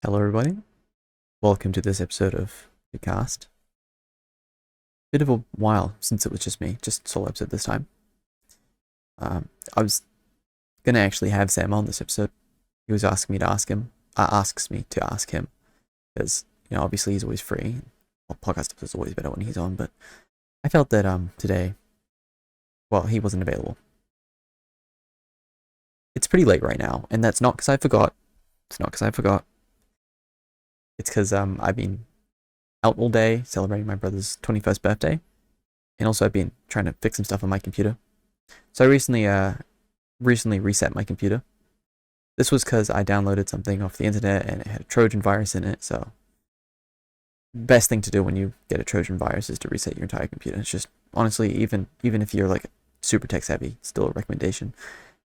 Hello, everybody. Welcome to this episode of kitkast. Bit of a while since it was just me, just solo episode this time. I was gonna actually have Sam on this episode. He was asking me to ask him. Asks me to ask him because obviously he's always free. Well, podcast episodes always better when he's on, but I felt that today, well, he wasn't available. It's pretty late right now, and that's not because I forgot. It's not because I forgot. It's because I've been out all day celebrating my brother's 21st birthday, and also I've been trying to fix some stuff on my computer. So I recently reset my computer. This was because I downloaded something off the internet and it had a Trojan virus in it. So best thing to do when you get a Trojan virus is to reset your entire computer. It's just honestly, even if you're like super tech savvy, still a recommendation,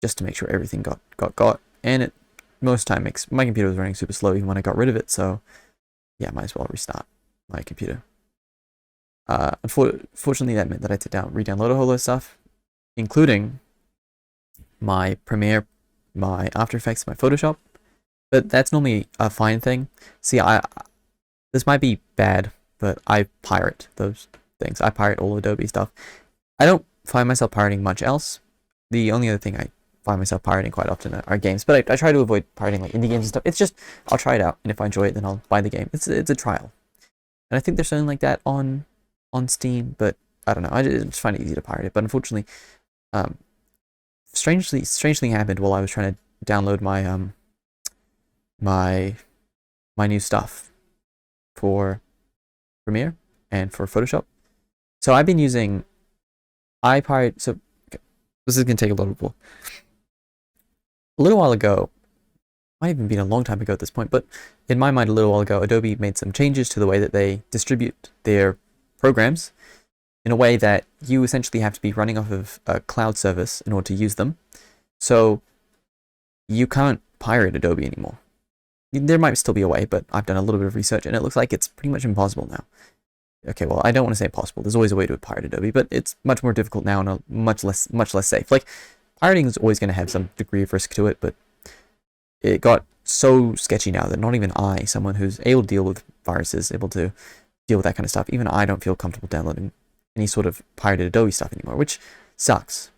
just to make sure everything got. And it most time makes my computer was running super slow even when I got rid of it. So yeah, might as well restart my computer. Unfortunately, that meant that I had to re-download a whole lot of stuff, including my Premiere, my After Effects, my Photoshop. But that's normally a fine thing. See, this might be bad, but I pirate those things. I pirate all Adobe stuff. I don't find myself pirating much else. The only other thing I find myself pirating quite often are games, but I try to avoid pirating like indie games and stuff. It's just I'll try it out, and if I enjoy it, then I'll buy the game. It's a trial, and I think there's something like that on Steam, but I don't know. I just find it easy to pirate it. But unfortunately, strangely happened while I was trying to download my new stuff for Premiere and for Photoshop. So I've been using iPirate. So okay, this is gonna take a little while ago. Might even been a long time ago at this point, but in my mind, a little while ago, Adobe made some changes to the way that they distribute their programs in a way that you essentially have to be running off of a cloud service in order to use them. So you can't pirate Adobe anymore. There might still be a way, but I've done a little bit of research and it looks like it's pretty much impossible now. Okay, well, I don't want to say impossible. There's always a way to pirate Adobe, but it's much more difficult now and a much less safe. Like, pirating is always going to have some degree of risk to it, but it got so sketchy now that not even I, someone who's able to deal with viruses, able to deal with that kind of stuff, even I don't feel comfortable downloading any sort of pirated Adobe stuff anymore, which sucks.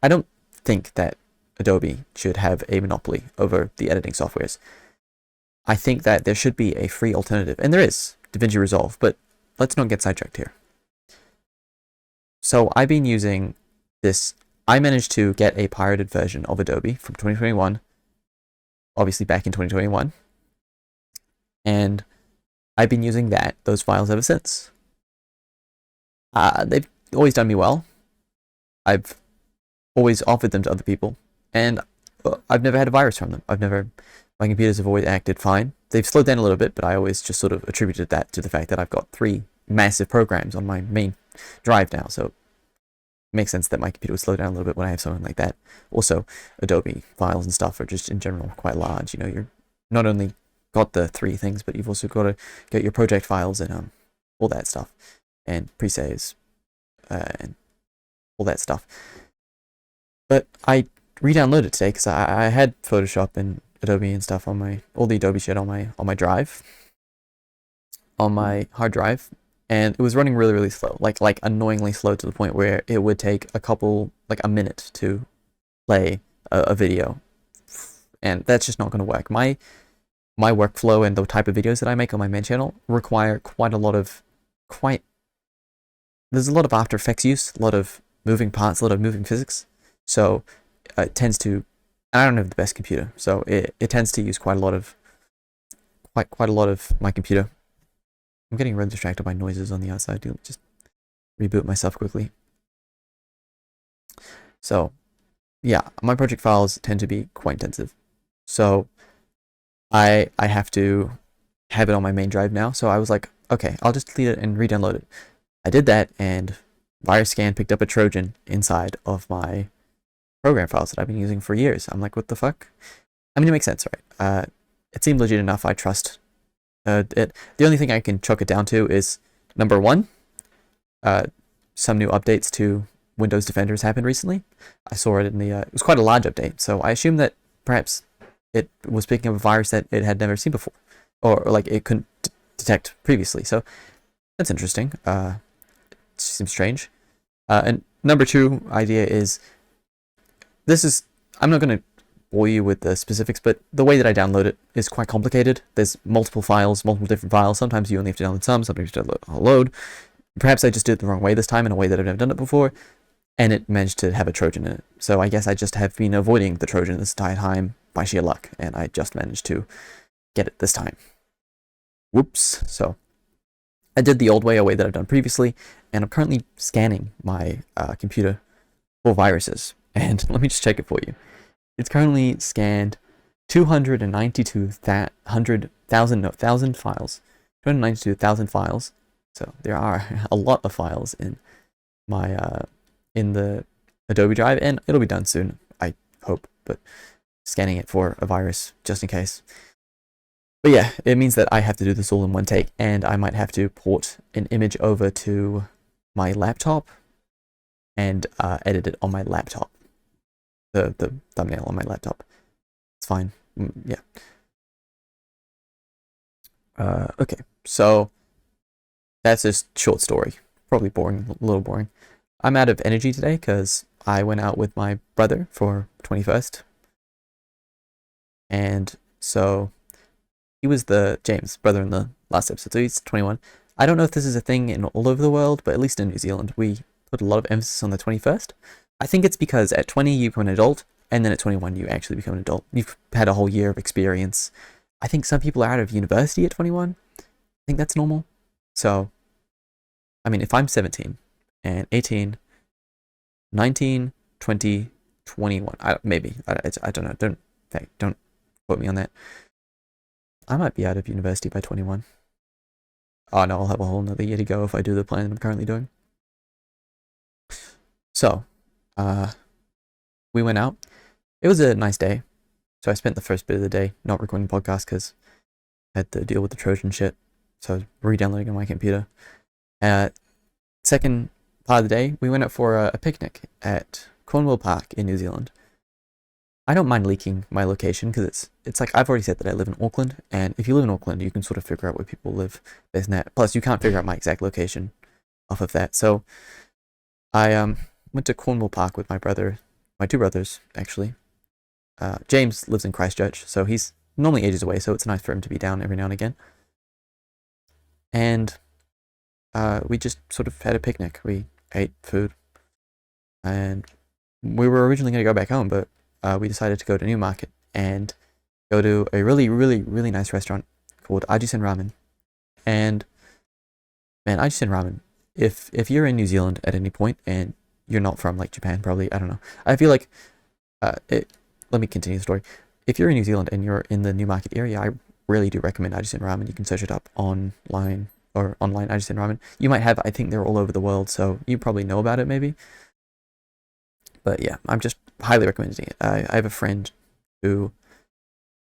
I don't think that Adobe should have a monopoly over the editing softwares. I think that there should be a free alternative, and there is, DaVinci Resolve, but let's not get sidetracked here. So I've been using this. I managed to get a pirated version of Adobe from 2021, obviously back in 2021, and I've been using those files ever since. They've always done me well. I've always offered them to other people, and I've never had a virus from them. My computers have always acted fine. They've slowed down a little bit, but I always just sort of attributed that to the fact that I've got 3 massive programs on my main drive now, so it makes sense that my computer would slow down a little bit when I have something like that. Also, Adobe files and stuff are just in general quite large. You're not only got the 3 things, but you've also got to get your project files and all that stuff, and presaves, and all that stuff. But I re-downloaded it today because I had Photoshop and Adobe and stuff on all the Adobe shit on my drive, on my hard drive, and it was running really slow, like annoyingly slow, to the point where it would take a minute to play a video, and that's just not going to work. My workflow and the type of videos that I make on my main channel require there's a lot of After Effects use, a lot of moving parts, a lot of moving physics, so it tends to. I don't have the best computer, so it tends to use quite a lot of my computer. I'm getting really distracted by noises on the outside. Just reboot myself quickly. So, yeah, my project files tend to be quite intensive. So, I have to have it on my main drive now. So I was like, okay, I'll just delete it and re-download it. I did that, and VirusScan picked up a Trojan inside of my program files that I've been using for years. I'm like, what the fuck? I mean, it makes sense, right? It seemed legit enough. I trust it. The only thing I can chalk it down to is, number 1, some new updates to Windows Defender has happened recently. I saw it in it was quite a large update, so I assume that perhaps it was picking up a virus that it had never seen before. or like it couldn't detect previously. So that's interesting. It seems strange. And number two idea is this is, I'm not going to bore you with the specifics, but the way that I download it is quite complicated. There's multiple files, multiple different files. Sometimes you only have to download some, sometimes you have to download a whole load. Perhaps I just did it the wrong way this time, in a way that I've never done it before, and it managed to have a Trojan in it. So I guess I just have been avoiding the Trojan this entire time by sheer luck, and I just managed to get it this time. Whoops. So I did the old way, a way that I've done previously, and I'm currently scanning my computer for viruses. And let me just check it for you. It's currently scanned 292,000 files. 292,000 files. So there are a lot of files in my in the Adobe Drive, and it'll be done soon, I hope. But scanning it for a virus just in case. But yeah, it means that I have to do this all in one take, and I might have to port an image over to my laptop and edit it on my laptop. The thumbnail on my laptop. It's fine. Yeah. Okay, so that's a short story. Probably boring, a little boring. I'm out of energy today because I went out with my brother for 21st. And so he was the James brother in the last episode, so he's 21. I don't know if this is a thing in all over the world, but at least in New Zealand, we put a lot of emphasis on the 21st. I think it's because at 20 you become an adult, and then at 21 you actually become an adult. You've had a whole year of experience. I think some people are out of university at 21. I think that's normal. So, I mean, if I'm 17 and 18, 19, 20, 21, maybe, I don't know, don't quote me on that. I might be out of university by 21. Oh no, I'll have a whole another year to go if I do the plan I'm currently doing. So, we went out. It was a nice day. So I spent the first bit of the day not recording podcasts because I had to deal with the Trojan shit. So I was re-downloading on my computer. Second part of the day, we went out for a picnic at Cornwall Park in New Zealand. I don't mind leaking my location because it's like I've already said that I live in Auckland, and if you live in Auckland, you can sort of figure out where people live based on that. Plus, you can't figure out my exact location off of that. So I went to Cornwall Park with my two brothers actually. James lives in Christchurch, so he's normally ages away, so it's nice for him to be down every now and again. And we just sort of had a picnic. We ate food, and we were originally going to go back home, but we decided to go to Newmarket and go to a really, really, really nice restaurant called Ajisen Ramen. And man, Ajisen Ramen, if you're in New Zealand at any point and you're not from like Japan, probably, I don't know. I feel like let me continue the story. If you're in New Zealand and you're in the Newmarket area, I really do recommend Ajisen Ramen. You can search it up online Ajisen Ramen. You might have, I think they're all over the world, so you probably know about it maybe. But yeah, I'm just highly recommending it. I have a friend who,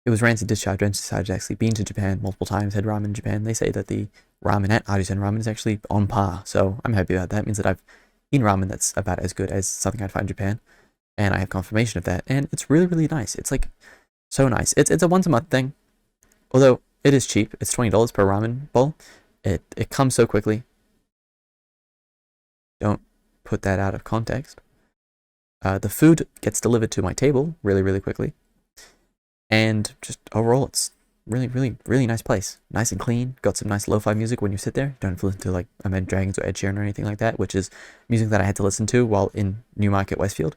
it was Rancid Discharge. Rancid Discharge has actually been to Japan multiple times, had ramen in Japan. They say that the ramen at Ajisen Ramen is actually on par, so I'm happy about that. It means that I've eaten ramen that's about as good as something I'd find in Japan, and I have confirmation of that, and it's really, really nice. It's like so nice. It's a once a month thing, although it is cheap. It's $20 per ramen bowl. It comes so quickly. Don't put that out of context. The food gets delivered to my table really, really quickly, and just overall, it's really, really, really nice place. Nice and clean. Got some nice lo-fi music when you sit there. Don't have to listen to like Imagine Dragons or Ed Sheeran or anything like that, which is music that I had to listen to while in Newmarket Westfield,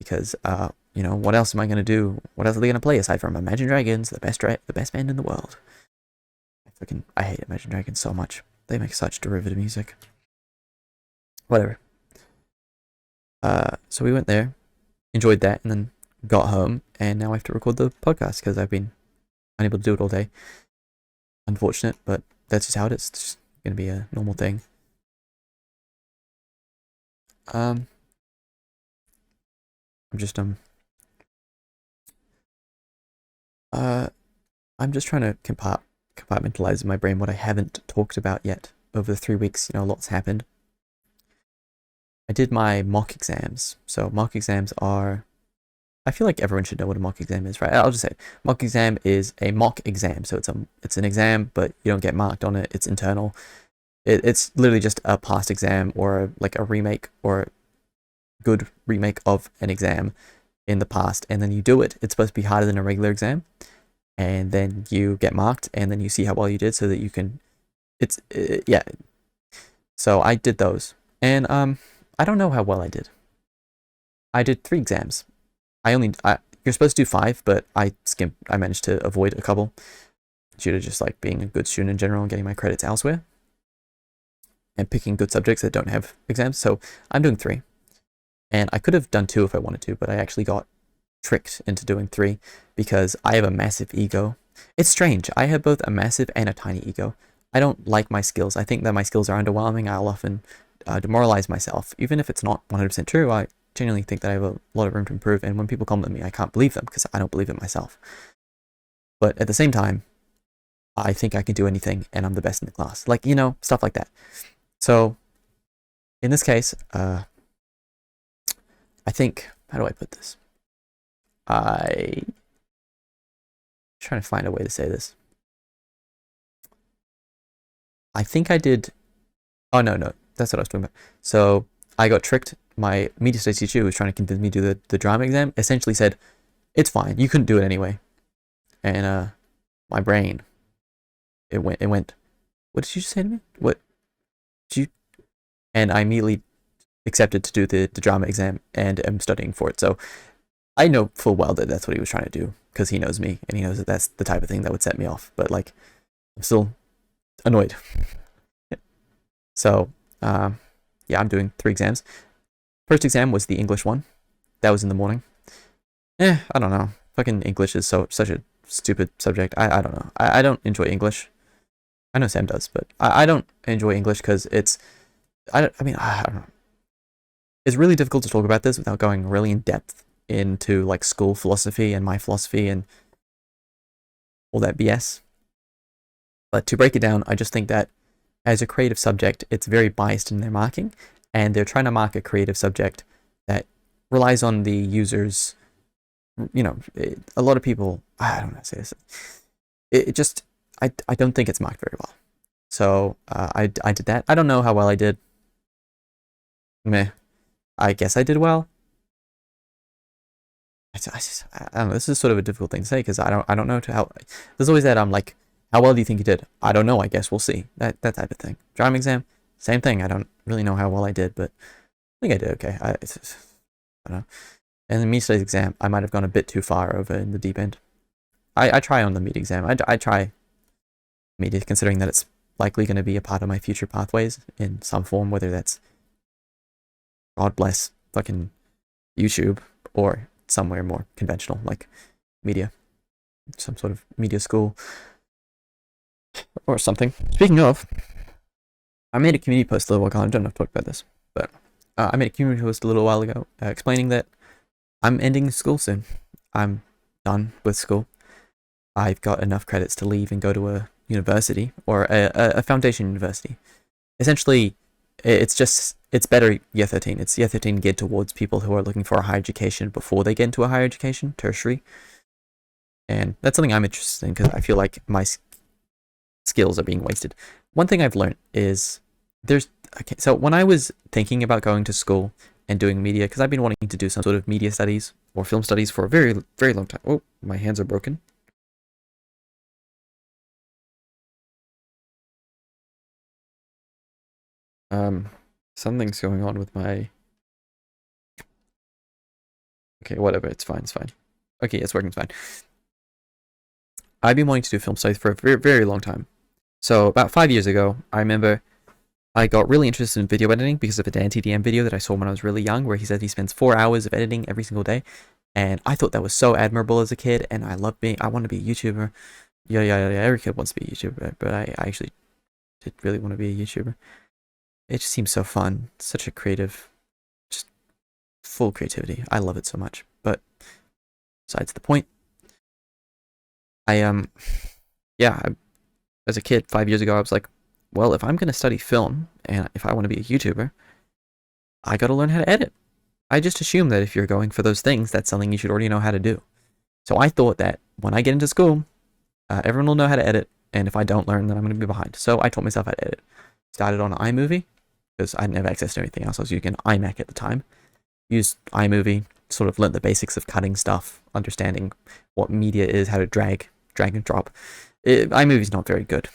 because you know, what else am I gonna do? What else are they gonna play aside from Imagine Dragons, the best band in the world? I hate Imagine Dragons so much. They make such derivative music. Whatever. So we went there, enjoyed that, and then got home, and now I have to record the podcast because I've been unable to do it all day. Unfortunate, but that's just how it is. It's just gonna be a normal thing. I'm just trying to compartmentalize in my brain what I haven't talked about yet over the 3 weeks. You know, lots happened. I did my mock exams. So mock exams are I feel like everyone should know what a mock exam is, right? I'll just say mock exam is a mock exam. So it's an exam, but you don't get marked on it. It's internal. It's literally just a past exam or like a remake or a good remake of an exam in the past, and then you do it. It's supposed to be harder than a regular exam, and then you get marked, and then you see how well you did, so that you can. It's yeah. So I did those, and I don't know how well I did. I did 3 exams. You're supposed to do 5, but I skimped. I managed to avoid a couple due to just like being a good student in general and getting my credits elsewhere, and picking good subjects that don't have exams. So I'm doing 3. And I could have done 2 if I wanted to, but I actually got tricked into doing 3 because I have a massive ego. It's strange. I have both a massive and a tiny ego. I don't like my skills. I think that my skills are underwhelming. I'll often demoralize myself. Even if it's not 100% true, I genuinely think that I have a lot of room to improve. And when people compliment me, I can't believe them because I don't believe it myself. But at the same time, I think I can do anything and I'm the best in the class. Like, you know, stuff like that. So in this case, I think, how do I put this? I'm trying to find a way to say this. I think I did. Oh, no, that's what I was talking about. So I got tricked. My media studies teacher, who was trying to convince me to do the drama exam, essentially said, it's fine. You couldn't do it anyway. And my brain, it went, what did you just say to me? What did you? And I immediately accepted to do the drama exam and am studying for it. So I know full well that that's what he was trying to do because he knows me and he knows that that's the type of thing that would set me off. But like, I'm still annoyed. So yeah, I'm doing 3 exams. First exam was the English one. That was in the morning. I don't know. Fucking English is such a stupid subject. I don't know. I don't enjoy English. I know Sam does, but I don't enjoy English because it's I don't know. It's really difficult to talk about this without going really in depth into like school philosophy and my philosophy and all that BS. But to break it down, I just think that as a creative subject, it's very biased in their marking, and they're trying to mark a creative subject that relies on the user's, you know, a lot of people, I don't know how to say this. It just, I don't think it's marked very well. So I did that. I don't know how well I did. Meh. I guess I did well. I don't know. This is sort of a difficult thing to say because I don't know how. There's always that like, how well do you think you did? I don't know. I guess we'll see. That type of thing. Drama exam, same thing. I don't really know how well I did, but I think I did okay. I don't know. And the media studies exam, I might have gone a bit too far over in the deep end. I try on the media exam. I try media considering that it's likely going to be a part of my future pathways in some form, whether that's God bless fucking YouTube or somewhere more conventional like media, some sort of media school or something. Speaking of, I made a community post a little while ago. I don't know if I've talked about this, but I made a community post a little while ago explaining that I'm ending school soon. I'm done with school. I've got enough credits to leave and go to a university or a foundation university. Essentially, it's better year 13. It's year 13 geared towards people who are looking for a higher education before they get into a higher education, tertiary. And that's something I'm interested in because I feel like my skills are being wasted. One thing I've learned is so when I was thinking about going to school and doing media, because I've been wanting to do some sort of media studies or film studies for a very, very long time. Oh, my hands are broken. Something's going on with my... Okay, whatever, it's fine. Okay, it's working, it's fine. I've been wanting to do film studies for a very, very long time. So about 5 years ago, I remember I got really interested in video editing because of a Dan TDM video that I saw when I was really young, where he said he spends 4 hours of editing every single day. And I thought that was so admirable as a kid, and I want to be a YouTuber. Yeah, every kid wants to be a YouTuber, but I actually did really want to be a YouTuber. It just seems so fun. Such a creative, just full creativity. I love it so much. But besides the point, as a kid, 5 years ago, I was like, well, if I'm going to study film and if I want to be a YouTuber, I got to learn how to edit. I just assume that if you're going for those things, that's something you should already know how to do. So I thought that when I get into school, everyone will know how to edit, and if I don't learn, then I'm going to be behind. So I taught myself how to edit. Started on iMovie, because I didn't have access to anything else. I was using iMac at the time. Used iMovie, sort of learned the basics of cutting stuff, understanding what media is, how to drag and drop. iMovie's not very good.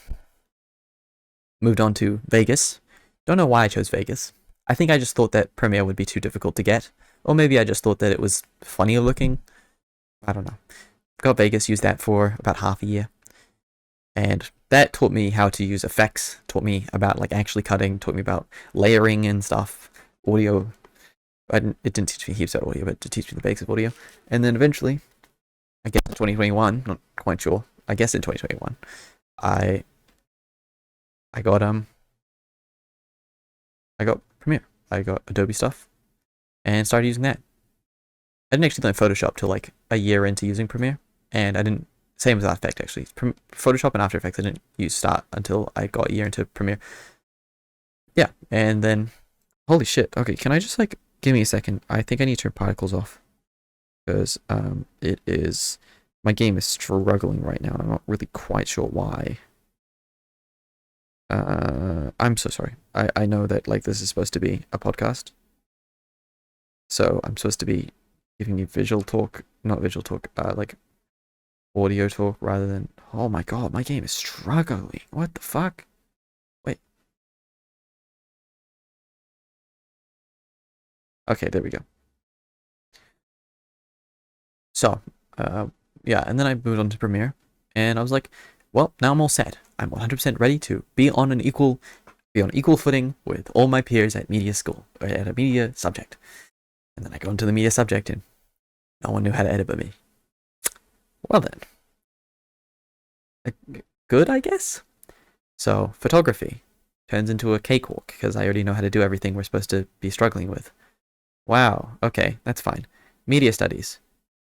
Moved on to Vegas. Don't know why I chose Vegas. I think I just thought that Premiere would be too difficult to get. Or maybe I just thought that it was funnier looking. I don't know. Got Vegas, used that for about half a year. And that taught me how to use effects, taught me about like actually cutting, taught me about layering and stuff, audio. It didn't teach me heaps about audio, but to teach me the basics of audio. And then eventually, I guess in 2021, not quite sure, I guess in 2021, I got Premiere. I got Adobe stuff and started using that. I didn't actually learn Photoshop till like a year into using Premiere, and I didn't, same as After Effects actually. Photoshop and After Effects I didn't use start until I got a year into Premiere. Yeah, and then, holy shit, okay, can I just like, give me a second, I think I need to turn particles off, because it is, my game is struggling right now, and I'm not really quite sure why. I'm so sorry. I know that like this is supposed to be a podcast, so I'm supposed to be giving you visual talk, not visual talk, like audio talk rather than, oh my god, my game is struggling. What the fuck? Wait. Okay, there we go. So, yeah, and then I moved on to Premiere, and I was like, well, now I'm all set. I'm 100% ready to be on equal footing with all my peers at media school, or at a media subject. And then I go into the media subject, and no one knew how to edit but me. Well then. Good, I guess? So, photography turns into a cakewalk, because I already know how to do everything we're supposed to be struggling with. Wow, okay, that's fine. Media studies.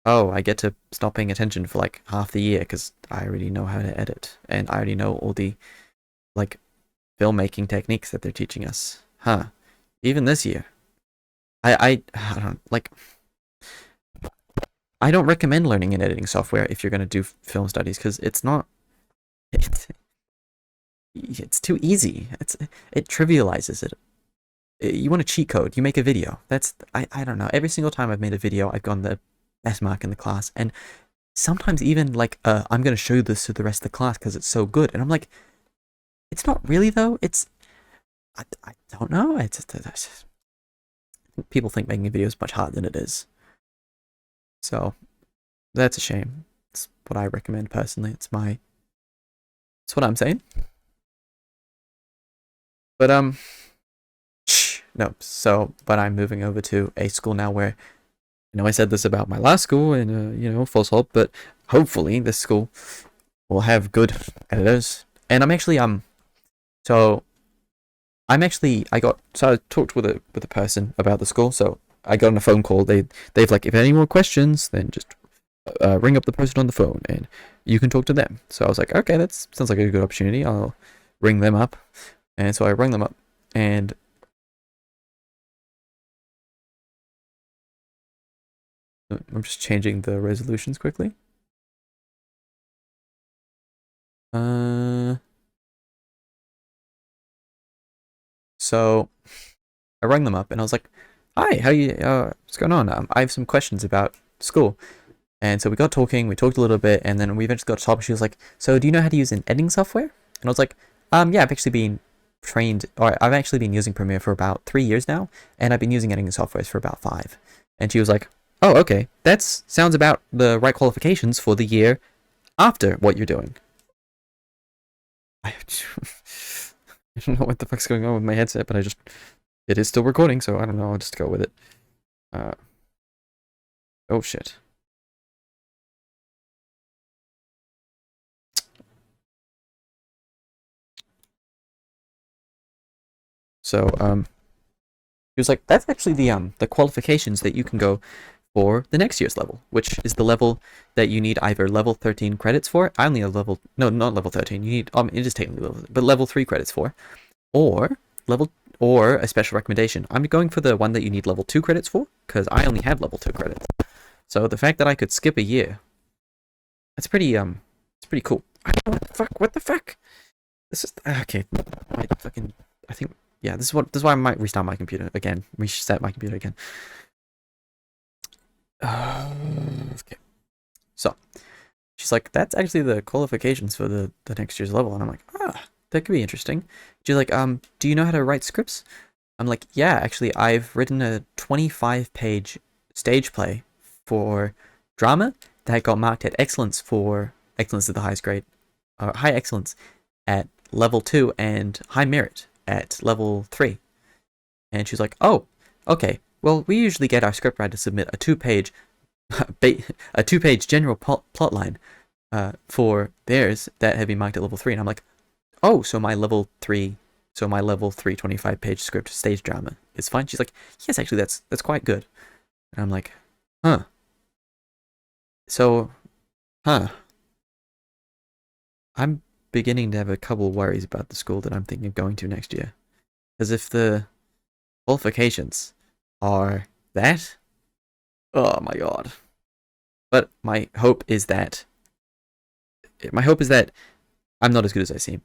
Oh, I get to stop paying attention for like half the year because I already know how to edit, and I already know all the like filmmaking techniques that they're teaching us. Huh. Even this year. I don't like, I don't recommend learning an editing software if you're going to do film studies, because it's too easy. It trivializes it. You want a cheat code, you make a video. I don't know. Every single time I've made a video, I've gotten the best mark in the class, and sometimes even like I'm going to show this to the rest of the class because it's so good, and I'm like, it's not really though. I don't know. People think making a video is much harder than it is. So that's a shame. It's what I recommend personally. It's what I'm saying. But no. So, but I'm moving over to a school now where, I know I said this about my last school, and false hope, but hopefully this school will have good editors. And I'm actually I talked with a person about the school, so I got on a phone call. They've like, if any more questions, then just ring up the person on the phone and you can talk to them. So I was like, okay, that sounds like a good opportunity. I'll ring them up. And so I rang them up, and I'm just changing the resolutions quickly. So I rang them up and I was like, hi, how you, what's going on? I have some questions about school. And so we got talking, we talked a little bit, and then we eventually got to top. She was like, so do you know how to use an editing software? And I was like, yeah, I've actually been using Premiere for about 3 years now, and I've been using editing softwares for about 5. And she was like, oh, okay, that sounds about the right qualifications for the year after what you're doing. I don't know what the fuck's going on with my headset, but it is still recording, so I don't know, I'll just go with it. Oh shit. So, he was like, that's actually the qualifications that you can go for the next year's level, which is the level that you need either level 13 credits for. I only have not level 13. You need, it is technically level, but level 3 credits for, or or a special recommendation. I'm going for the one that you need level 2 credits for, because I only have level 2 credits. So the fact that I could skip a year, it's pretty cool. What the fuck? This is okay. I think yeah. This is why I might restart my computer again. Reset my computer again. Okay. So she's like, that's actually the qualifications for the next year's level, and I'm like, that could be interesting. She's like, do you know how to write scripts? I'm like, yeah, actually, I've written a 25-page stage play for drama that got marked at excellence for excellence at the highest grade, high excellence at level 2 and high merit at level 3. And she's like, oh, okay. Well, we usually get our scriptwriter to submit a 2-page general plot line for theirs that have been marked at level 3. And I'm like, oh, so my level 3 25-page script stage drama is fine. She's like, yes, actually, that's quite good. And I'm like, huh. So, I'm beginning to have a couple of worries about the school that I'm thinking of going to next year. Because if the qualifications are that, oh my god. But my hope is that I'm not as good as I seem.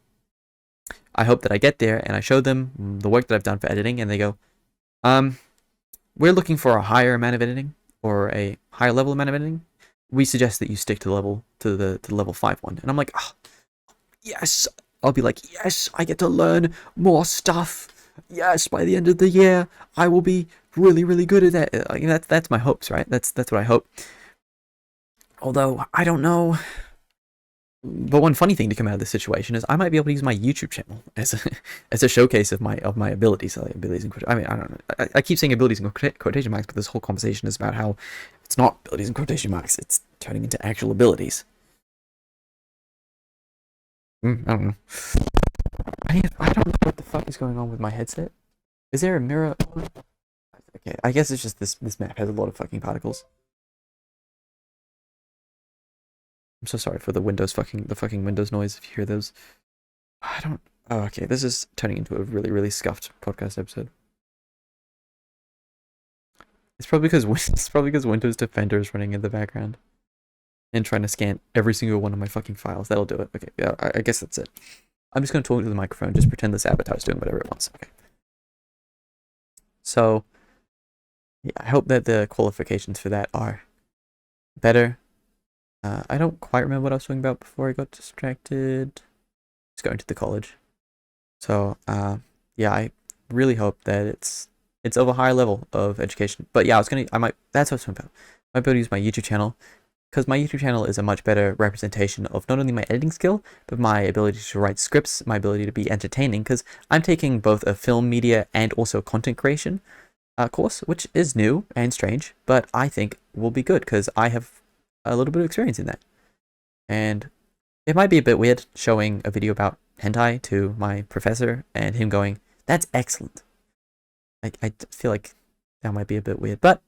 I hope that I get there and I show them the work that I've done for editing, and they go, we're looking for a higher amount of editing or a higher level amount of editing. We suggest that you stick to the level 5 one. And I'm like, oh, yes. I'll be like, yes, I get to learn more stuff. Yes, by the end of the year, I will be really, really good at that. That's my hopes, right? That's what I hope. Although I don't know. But one funny thing to come out of this situation is I might be able to use my YouTube channel as a showcase of my abilities. I mean, I don't know. I keep saying abilities in quotation marks, but this whole conversation is about how it's not abilities in quotation marks. It's turning into actual abilities. I don't know. I don't know what the fuck is going on with my headset. Is there a mirror? Okay, I guess it's just this map has a lot of fucking particles. I'm so sorry for the fucking Windows noise if you hear those. Oh, okay, this is turning into a really, really scuffed podcast episode. It's probably because Windows Defender is running in the background and trying to scan every single one of my fucking files. That'll do it. Okay, yeah, I guess that's it. I'm just gonna talk to the microphone. Just pretend this avatar is doing whatever it wants. Okay. So, yeah, I hope that the qualifications for that are better. I don't quite remember what I was talking about before I got distracted. Just going to the college. So, yeah, I really hope that it's of a higher level of education. But yeah, that's what I was talking about. I might be able to use my YouTube channel, because my YouTube channel is a much better representation of not only my editing skill, but my ability to write scripts, my ability to be entertaining, because I'm taking both a film media and also content creation course, which is new and strange, but I think will be good, because I have a little bit of experience in that. And it might be a bit weird showing a video about hentai to my professor and him going, that's excellent. I feel like that might be a bit weird, but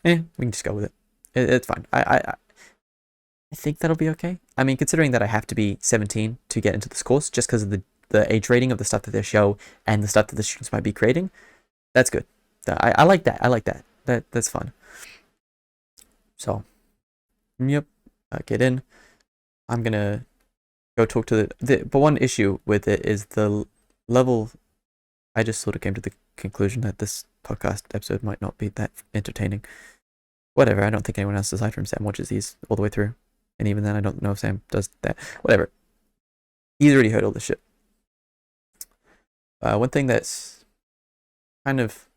we can just go with it. It's fine. I think that'll be okay. I mean, considering that I have to be 17 to get into this course, just because of the age rating of the stuff that they show and the stuff that the students might be creating, that's good. I like that. I like that. That's fun. So, yep, get in. I'm gonna go talk to but one issue with it is the level. I just sort of came to the conclusion that this podcast episode might not be that entertaining. Whatever, I don't think anyone else aside from Sam watches these all the way through. And even then, I don't know if Sam does that. Whatever. He's already heard all this shit. One thing that's kind of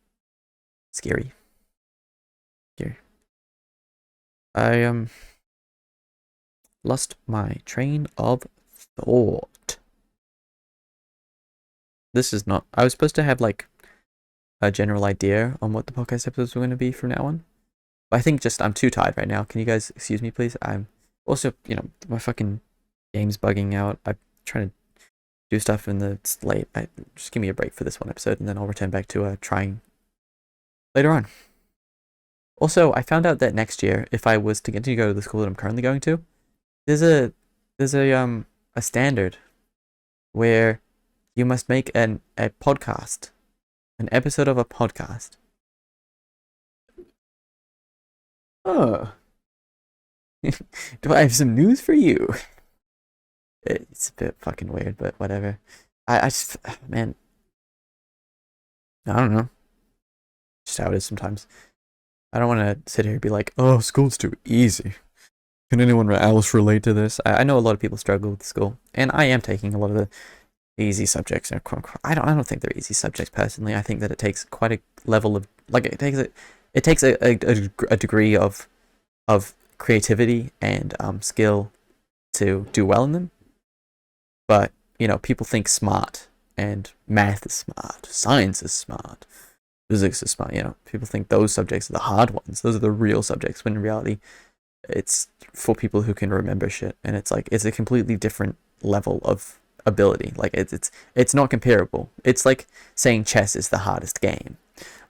scary. I lost my train of thought. This is not... I was supposed to have, like, a general idea on what the podcast episodes were going to be from now on. But I think just I'm too tired right now. Can you guys excuse me, please? I'm also, my fucking game's bugging out. I'm trying to do stuff and it's late. Just give me a break for this one episode and then I'll return back to trying later on. Also, I found out that next year, if I was to get to go to the school that I'm currently going to, there's a standard where you must make a podcast An episode of a podcast. Oh. Do I have some news for you? It's a bit fucking weird, but whatever. I just, man, I don't know. Just how it is sometimes. I don't want to sit here and be like, oh, school's too easy. Can anyone else relate to this? I know a lot of people struggle with school, and I am taking a lot of the easy subjects. I don't think they're easy subjects personally. I think that it takes quite a level of, like, it takes a degree of creativity and skill to do well in them. But you know, people think smart, and math is smart, science is smart, physics is smart. You know, people think those subjects are the hard ones. Those are the real subjects. When in reality, it's for people who can remember shit, and it's like it's a completely different level of ability. Like it's not comparable. It's like saying chess is the hardest game,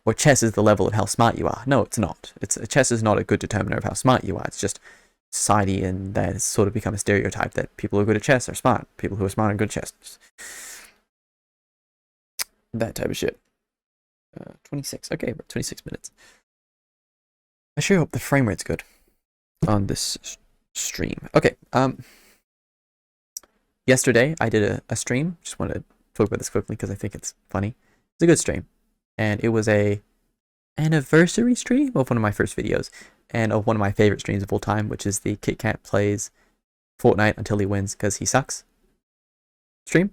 or chess is the level of how smart you are. No, it's not. Chess is not a good determiner of how smart you are. It's just society, and that has sort of become a stereotype that people who are good at chess are smart. People who are smart are good at chess. That type of shit. 26. Okay, we're 26 minutes. I sure hope the frame rate's good on this stream. Okay. Yesterday I did a stream. Just want to talk about this quickly because I think it's funny. It's a good stream, and it was a anniversary stream of one of my first videos, and of one of my favorite streams of all time, which is the KitKat plays Fortnite until he wins because he sucks stream,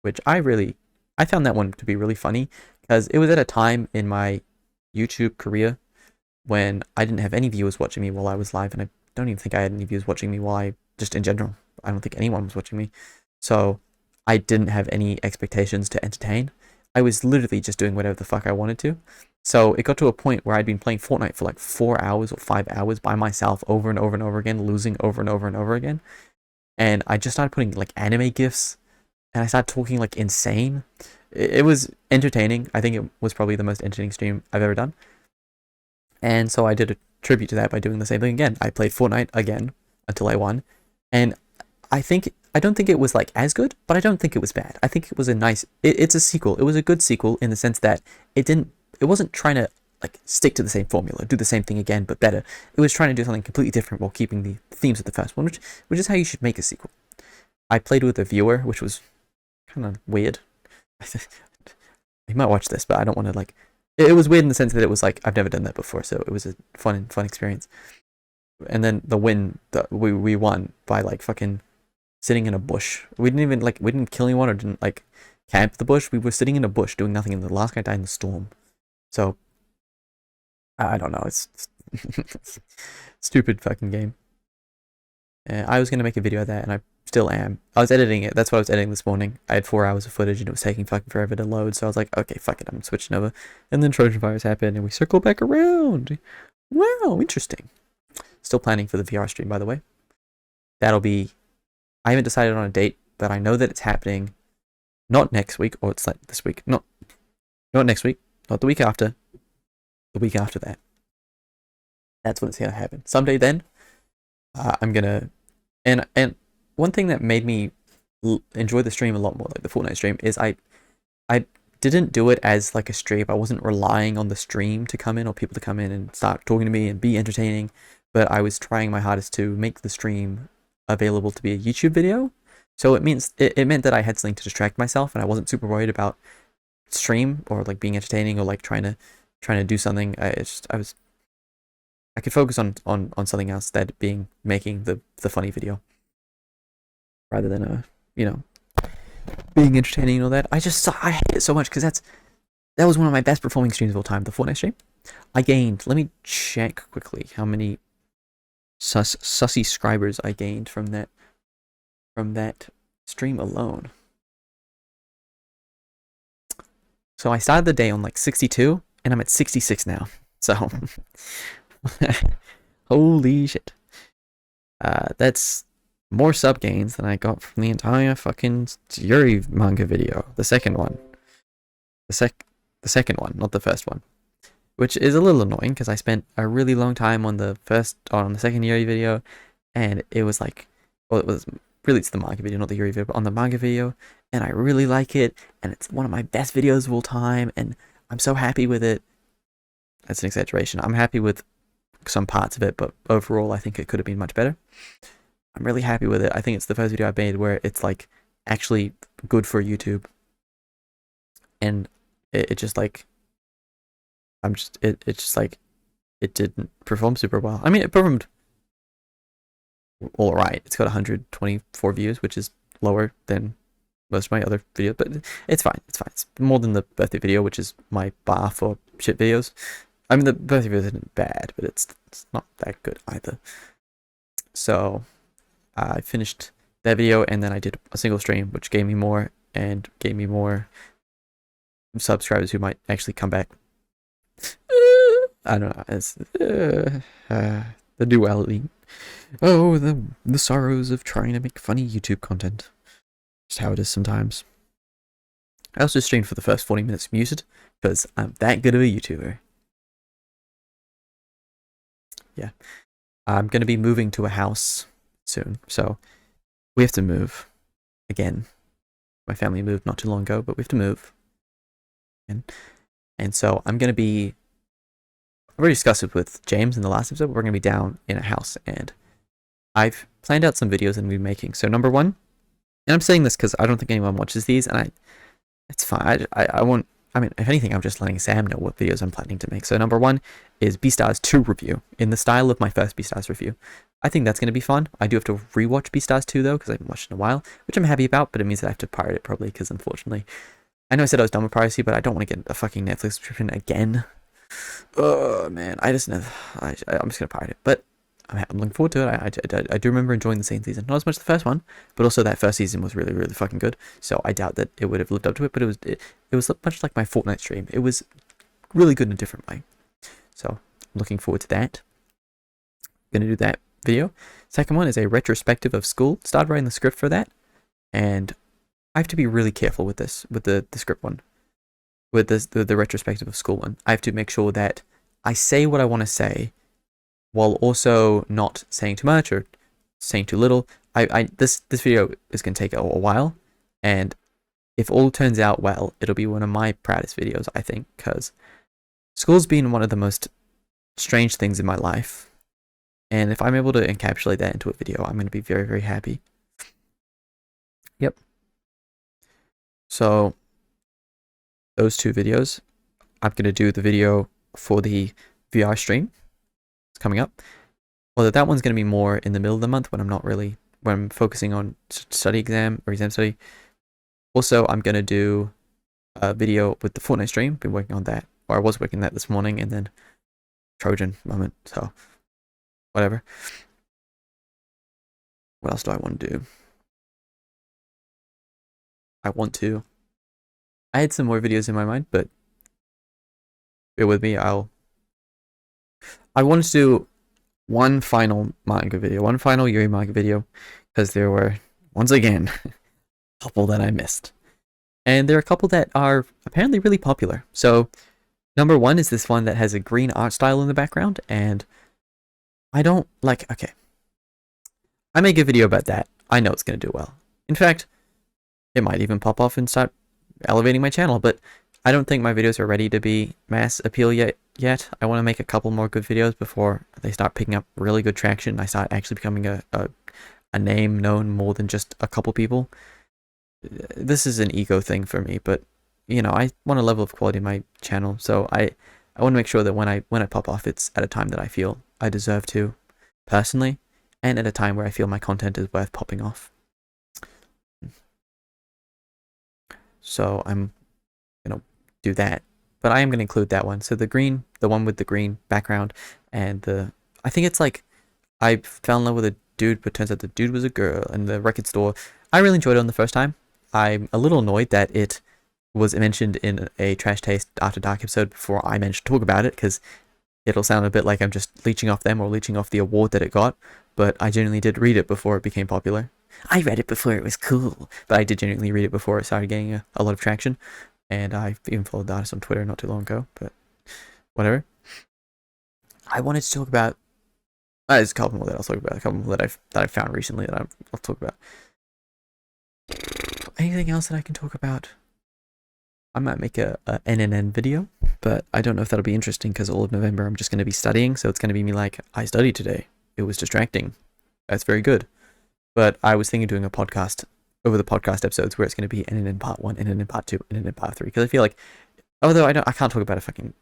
which I found that one to be really funny because it was at a time in my YouTube career when I didn't have any viewers watching me while I was live, and I don't even think I had any viewers watching me while just in general. I don't think anyone was watching me. So I didn't have any expectations to entertain. I was literally just doing whatever the fuck I wanted to. So it got to a point where I'd been playing Fortnite for like 4 hours or 5 hours by myself over and over and over again, losing over and over and over again. And I just started putting like anime gifs, and I started talking like insane. It was entertaining. I think it was probably the most entertaining stream I've ever done. And so I did a tribute to that by doing the same thing again. I played Fortnite again until I won. And I don't think it was like as good, but I don't think it was bad. I think it was a nice, it's a sequel. It was a good sequel in the sense that it wasn't trying to like stick to the same formula, do the same thing again, but better. It was trying to do something completely different while keeping the themes of the first one, which is how you should make a sequel. I played with a viewer, which was kind of weird. He might watch this, but I don't want to like, it was weird in the sense that it was like, I've never done that before, so it was a fun experience. And then the win, we won by like fucking sitting in a bush. We didn't kill anyone or didn't like camp the bush. We were sitting in a bush doing nothing, and the last guy died in the storm. So I don't know. It's stupid fucking game. I was gonna make a video of that, and I still am. I was editing it. That's what I was editing this morning. I had 4 hours of footage, and it was taking fucking forever to load. So I was like, okay, fuck it, I'm switching over. And then Trojan virus happened, and we circled back around. Wow, interesting. Still planning for the VR stream, by the way. That'll be, I haven't decided on a date, but I know that it's happening not next week, or it's like this week. Not next week, not the week after. The week after that. That's when it's gonna happen. Someday then, I'm gonna, and one thing that made me enjoy the stream a lot more, like the Fortnite stream, is I didn't do it as like a stream. I wasn't relying on the stream to come in or people to come in and start talking to me and be entertaining. But I was trying my hardest to make the stream available to be a YouTube video. So it meant that I had something to distract myself, and I wasn't super worried about stream or like being entertaining or like trying to do something. I could focus on something else, that being making the funny video, rather than being entertaining and all that. I hate it so much because that was one of my best performing streams of all time, the Fortnite stream. I gained, let me check quickly how many sussy subscribers I gained from that stream alone. So I started the day on like 62, and I'm at 66 now. So holy shit. That's more sub gains than I got from the entire fucking Yuri manga video. The second one. The second one, not the first one. Which is a little annoying because I spent a really long time on the second Yuri video, and it was like, well, it was it's the manga video, not the Yuri video, but on the manga video, and I really like it, and it's one of my best videos of all time, and I'm so happy with it. That's an exaggeration. I'm happy with some parts of it, but overall I think it could have been much better. I'm really happy with it. I think it's the first video I've made where it's like actually good for YouTube, and it just like it's just like it didn't perform super well. I mean, it performed all right. It's got 124 views, which is lower than most of my other videos, but it's fine. It's fine. It's more than the birthday video, which is my bar for shit videos. I mean, the birthday video isn't bad, but it's not that good either. So I finished that video, and then I did a single stream, which gave me more, and gave me more subscribers who might actually come back. I don't know. It's the duality. Oh, the sorrows of trying to make funny YouTube content. Just how it is sometimes. I also streamed for the first 40 minutes muted, because I'm that good of a YouTuber. Yeah. I'm going to be moving to a house soon, so we have to move again. My family moved not too long ago, but we have to move. And so I'm going to be... I've already discussed it with James in the last episode. We're going to be down in a house, and I've planned out some videos I'm going to be making. So number one, and I'm saying this because I don't think anyone watches these, and it's fine. I won't... I mean, if anything, I'm just letting Sam know what videos I'm planning to make. So number one is Beastars 2 review, in the style of my first Beastars review. I think that's going to be fun. I do have to rewatch Beastars 2, though, because I haven't watched it in a while, which I'm happy about, but it means that I have to pirate it, probably, because unfortunately... I know I said I was done with piracy, but I don't want to get a fucking Netflix subscription again. Oh, man. I'm just going to pirate it, but I'm looking forward to it. I do remember enjoying the second season. Not as much the first one, but also that first season was really, really fucking good. So I doubt that it would have lived up to it, but it was much like my Fortnite stream. It was really good in a different way. So I'm looking forward to that. I'm going to do that video. Second one is a retrospective of school. Started writing the script for that, and I have to be really careful with this, with the script one. With the retrospective of school one. I have to make sure that I say what I want to say, while also not saying too much or saying too little. This video is going to take a while, and if all turns out well, it'll be one of my proudest videos, I think, because school's been one of the most strange things in my life, and if I'm able to encapsulate that into a video, I'm going to be very, very happy. Yep. So those two videos. I'm going to do the video for the VR stream. It's coming up. Although that one's going to be more in the middle of the month when I'm focusing on exam study. Also, I'm going to do a video with the Fortnite stream. Been working on that, or I was working on that this morning, and then Trojan moment, so whatever. What else do I want to do? I had some more videos in my mind, but bear with me. I wanted to do one final manga video, one final Yuri manga video, because there were, once again, a couple that I missed. And there are a couple that are apparently really popular. So, number one is this one that has a green art style in the background, and I don't like, okay. I make a video about that. I know it's going to do well. In fact, it might even pop off and start elevating my channel, but I don't think my videos are ready to be mass appeal yet. I want to make a couple more good videos before they start picking up really good traction and I start actually becoming a name known more than just a couple people. This is an ego thing for me, but you know, I want a level of quality in my channel, so I want to make sure that when I pop off, it's at a time that I feel I deserve to, personally, and at a time where I feel my content is worth popping off. So I'm gonna do that, but I am gonna include that one. So the one with the green background, and I think it's like I fell in love with a dude, but turns out the dude was a girl, and the record store. I really enjoyed it on the first time. I'm a little annoyed that it was mentioned in a Trash Taste After Dark episode before I managed to talk about it, because it'll sound a bit like I'm just leeching off them or leeching off the award that it got, but I genuinely did read it before it became popular. I read it before it was cool, but I did genuinely read it before it started getting a lot of traction, and I even followed the artist on Twitter not too long ago, but whatever. I wanted to talk about, there's a couple more that I'll talk about, a couple more that I've found recently that I'll talk about. anything else that I can talk about? I might make a NNN video, but I don't know if that'll be interesting because all of November I'm just going to be studying, so it's going to be me like, I studied today. It was distracting. That's very good. But I was thinking of doing a podcast over the podcast episodes where it's going to be NNN part 1, NNN part 2, NNN part 3, because I feel like, although I can't talk about a fucking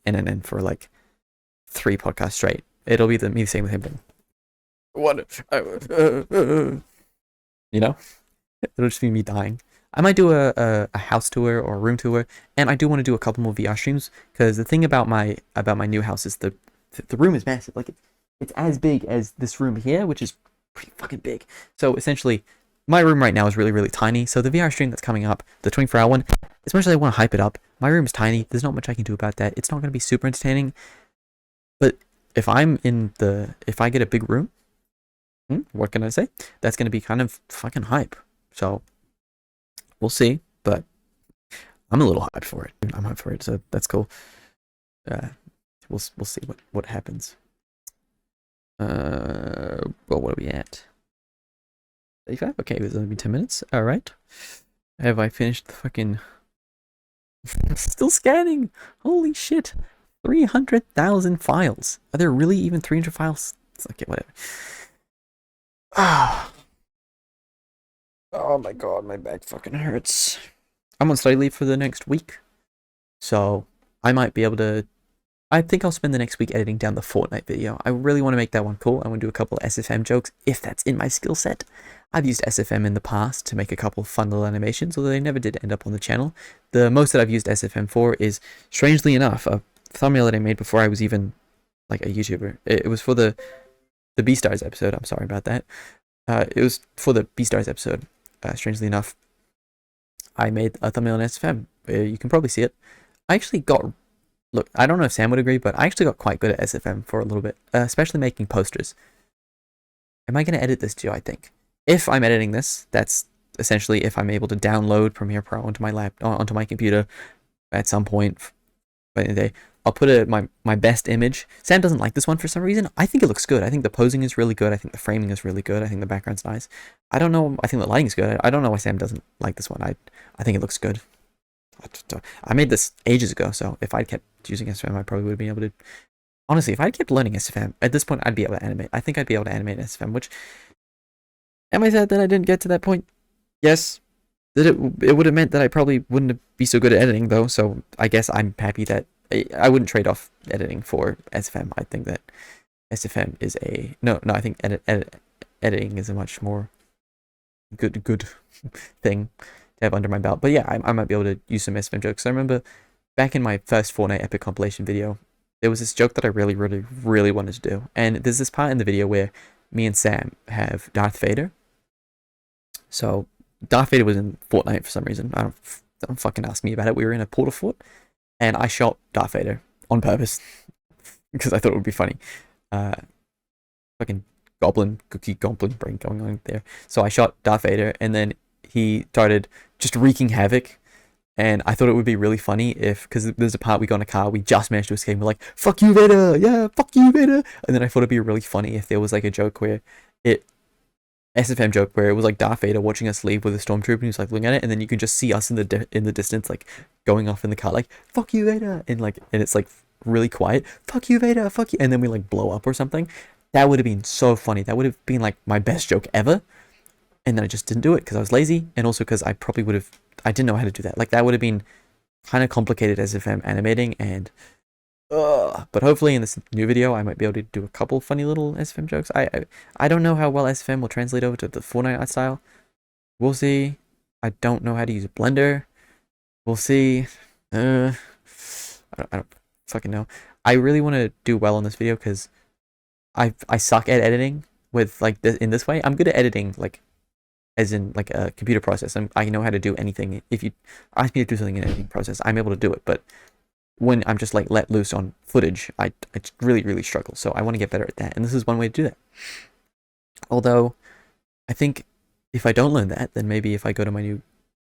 NNN for like 3 podcasts straight. It'll be me saying the same thing. What? You know? It'll just be me dying. I might do a house tour or a room tour, and I do want to do a couple more VR streams, because the thing about my new house is the room is massive. Like it's as big as this room here, which is pretty fucking big. So essentially, my room right now is really, really tiny. So the VR stream that's coming up, the 24-hour one, as much as I want to hype it up, my room is tiny. There's not much I can do about that. It's not going to be super entertaining. But if I get a big room, what can I say? That's going to be kind of fucking hype. So we'll see, but I'm a little hyped for it. I'm hyped for it, so that's cool. We'll see what happens. Well, what are we at? 35? Okay, it's only been 10 minutes. All right. Have I finished the fucking... Still scanning! Holy shit! 300,000 files. Are there really even 300 files? It's okay, whatever. Oh my god, my back fucking hurts. I'm on study leave for the next week, so I might be able to... I think I'll spend the next week editing down the Fortnite video. I really want to make that one cool. I want to do a couple of SFM jokes, if that's in my skill set. I've used SFM in the past to make a couple of fun little animations, although they never did end up on the channel. The most that I've used SFM for is, strangely enough, a thumbnail that I made before I was even like a YouTuber. It was for the Beastars episode. I'm sorry about that. It was for the Beastars episode. Strangely enough, I made a thumbnail in SFM. You can probably see it. I actually got... Look, I don't know if Sam would agree, but I actually got quite good at SFM for a little bit, especially making posters. Am I going to edit this too, I think? If I'm editing this, that's essentially if I'm able to download Premiere Pro onto my computer at some point in the day. I'll put my best image. Sam doesn't like this one for some reason. I think it looks good. I think the posing is really good. I think the framing is really good. I think the background's nice. I don't know. I think the lighting is good. I don't know why Sam doesn't like this one. I think it looks good. I made this ages ago, so if I'd kept using SFM, I probably would have been able to... Honestly, if I'd kept learning SFM, at this point, I'd be able to animate. I think I'd be able to animate SFM, which... Am I sad that I didn't get to that point? Yes. That it would have meant that I probably wouldn't be so good at editing, though, so I guess I'm happy that... I wouldn't trade off editing for SFM. I think that SFM is a... No, I think editing is a much more good thing to have under my belt. But yeah, I might be able to use some SFM jokes. I remember back in my first Fortnite Epic compilation video, there was this joke that I really, really, really wanted to do. And there's this part in the video where me and Sam have Darth Vader. So Darth Vader was in Fortnite for some reason. Don't fucking ask me about it. We were in a portal fort, and I shot Darth Vader on purpose because I thought it would be funny. Fucking cookie goblin brain going on there. So I shot Darth Vader, and then he started just wreaking havoc. And I thought it would be really funny if, because there's a part we got in a car, we just managed to escape. We're like, fuck you, Vader! Yeah, fuck you, Vader! And then I thought it'd be really funny if there was like a joke where SFM joke where it was like Darth Vader watching us leave with a stormtrooper, and he was like looking at it, and then you can just see us in the distance, like going off in the car, like fuck you, Vader, and it's like really quiet, fuck you, Vader, fuck you, and then we like blow up or something. That would have been so funny. That would have been like my best joke ever. And then I just didn't do it because I was lazy, and also because I didn't know how to do that. Like that would have been kind of complicated as if I'm animating, and but hopefully in this new video I might be able to do a couple funny little SFM jokes. I don't know how well SFM will translate over to the Fortnite art style. We'll see. I don't know how to use a blender. We'll see. I don't fucking know. I really want to do well on this video because I suck at editing with like this in this way. I'm good at editing like as in like a computer process. I know how to do anything. If you ask me to do something in an editing process, I'm able to do it. But when I'm just like let loose on footage, I really, really struggle. So I want to get better at that. And this is one way to do that. Although I think if I don't learn that, then maybe if I go to my new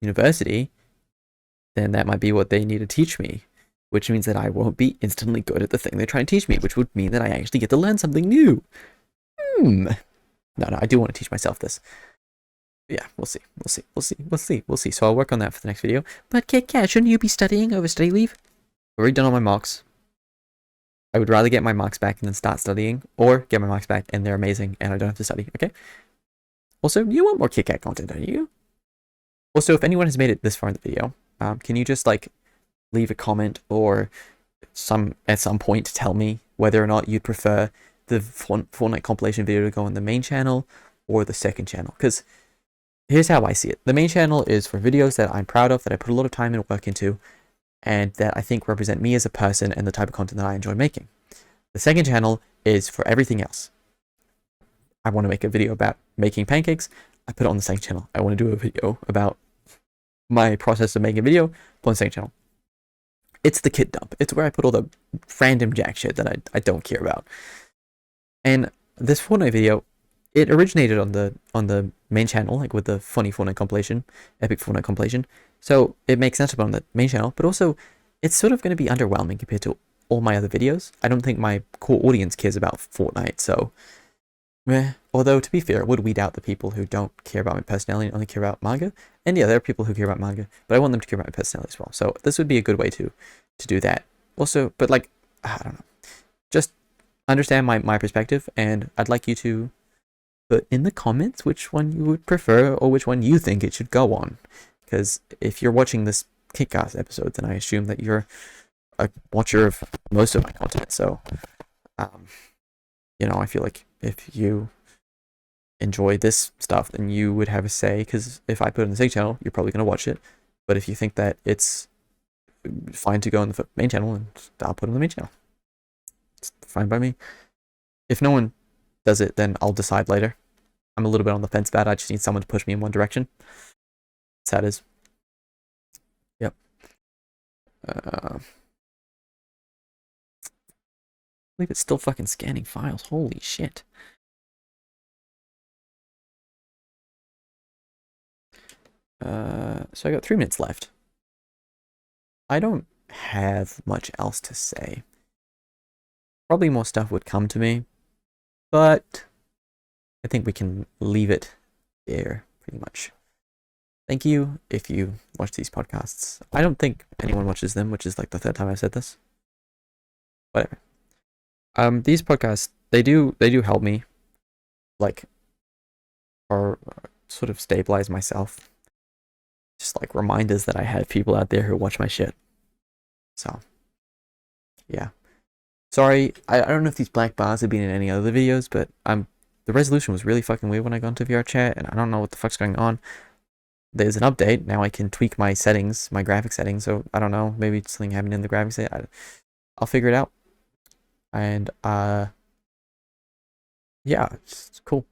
university, then that might be what they need to teach me, which means that I won't be instantly good at the thing they're trying to teach me, which would mean that I actually get to learn something new. No, I do want to teach myself this. Yeah, we'll see. We'll see. So I'll work on that for the next video. But KitKat, shouldn't you be studying over study leave? I've already done all my mocks. I would rather get my marks back and then start studying, or get my marks back and they're amazing and I don't have to study, okay? Also, you want more KitKat content, don't you? Also, if anyone has made it this far in the video, can you just like leave a comment or at some point tell me whether or not you'd prefer the Fortnite compilation video to go on the main channel or the second channel? Because here's how I see it. The main channel is for videos that I'm proud of, that I put a lot of time and work into, and that I think represent me as a person and the type of content that I enjoy making. The second channel is for everything else. I want to make a video about making pancakes, I put it on the second channel. I want to do a video about my process of making a video, put on the second channel. It's the kit dump. It's where I put all the random jack shit that I don't care about. And this Fortnite video, it originated on the main channel, like with the funny Fortnite compilation, epic Fortnite compilation. So it makes sense to put on the main channel, but also it's sort of going to be underwhelming compared to all my other videos. I don't think my core audience cares about Fortnite, so meh. Although, to be fair, it would weed out the people who don't care about my personality and only care about manga. And yeah, there are people who care about manga, but I want them to care about my personality as well. So this would be a good way to do that. Also, but like, I don't know. Just understand my perspective, and I'd like you to put in the comments which one you would prefer or which one you think it should go on. Because if you're watching this kitkast episode, then I assume that you're a watcher of most of my content. So, you know, I feel like if you enjoy this stuff, then you would have a say, because if I put it on the second channel, you're probably going to watch it. But if you think that it's fine to go on the main channel, and I'll put it on the main channel. It's fine by me. If no one does it, then I'll decide later. I'm a little bit on the fence about it. I just need someone to push me in one direction. That's how it is. Yep. I believe it's still fucking scanning files. Holy shit. So I got 3 minutes left. I don't have much else to say. Probably more stuff would come to me, but I think we can leave it there pretty much. Thank you if you watch these podcasts. I don't think anyone watches them, which is like the 3rd time I've said this. Whatever. These podcasts, they do help me, like, or sort of stabilize myself. Just like reminders that I have people out there who watch my shit. So, yeah. Sorry, I don't know if these black bars have been in any other videos, but the resolution was really fucking weird when I got into VR chat, and I don't know what the fuck's going on. There's an update, now I can tweak my settings, my graphic settings, so I don't know, maybe something happened in the graphics setting. I'll figure it out. And, yeah, it's cool.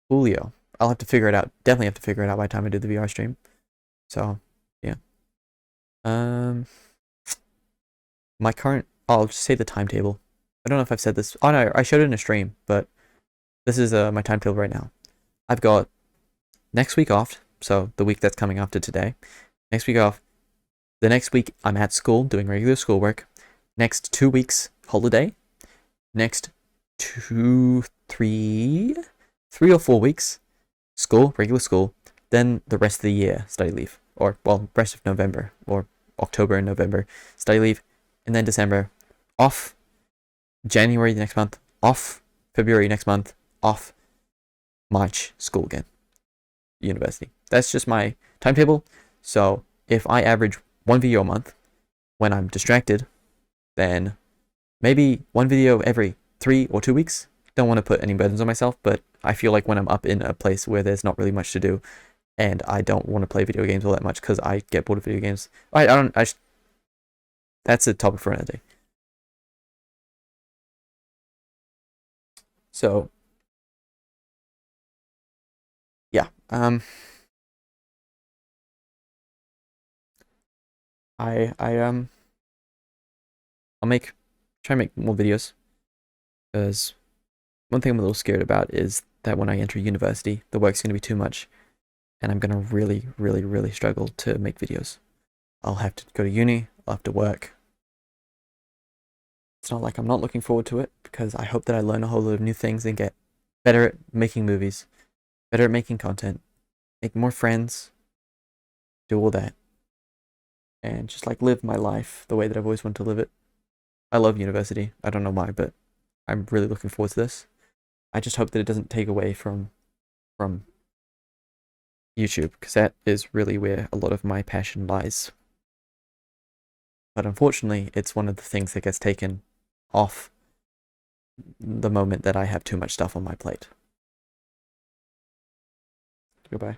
Coolio. I'll have to figure it out, definitely have to figure it out by the time I do the VR stream. So, yeah. My current, I'll just say the timetable. I don't know if I've said this. Oh no, I showed it in a stream, but this is my timetable right now. I've got next week off, so the week that's coming after today. Next week off. The next week I'm at school doing regular schoolwork. Next 2 weeks holiday. Next 3 or 4 weeks school, regular school. Then the rest of the year study leave, or well, rest of November or October and November study leave, and then December off. January the next month off. February next month off. March school again. University. That's just my timetable. So if I average 1 video a month when I'm distracted, then maybe 1 video every 3 or 2 weeks. Don't want to put any burdens on myself, but I feel like when I'm up in a place where there's not really much to do, and I don't want to play video games all that much because I get bored of video games. That's a topic for another day. So, yeah, I'll try and make more videos, because one thing I'm a little scared about is that when I enter university, the work's going to be too much, and I'm going to really struggle to make videos. I'll have to go to uni, I'll have to work. It's not like I'm not looking forward to it, because I hope that I learn a whole lot of new things and get better at making movies, better at making content, make more friends, do all that, and just like live my life the way that I've always wanted to live it. I love university. I don't know why, but I'm really looking forward to this. I just hope that it doesn't take away from YouTube, because that is really where a lot of my passion lies. But unfortunately, it's one of the things that gets taken off the moment that I have too much stuff on my plate. Goodbye.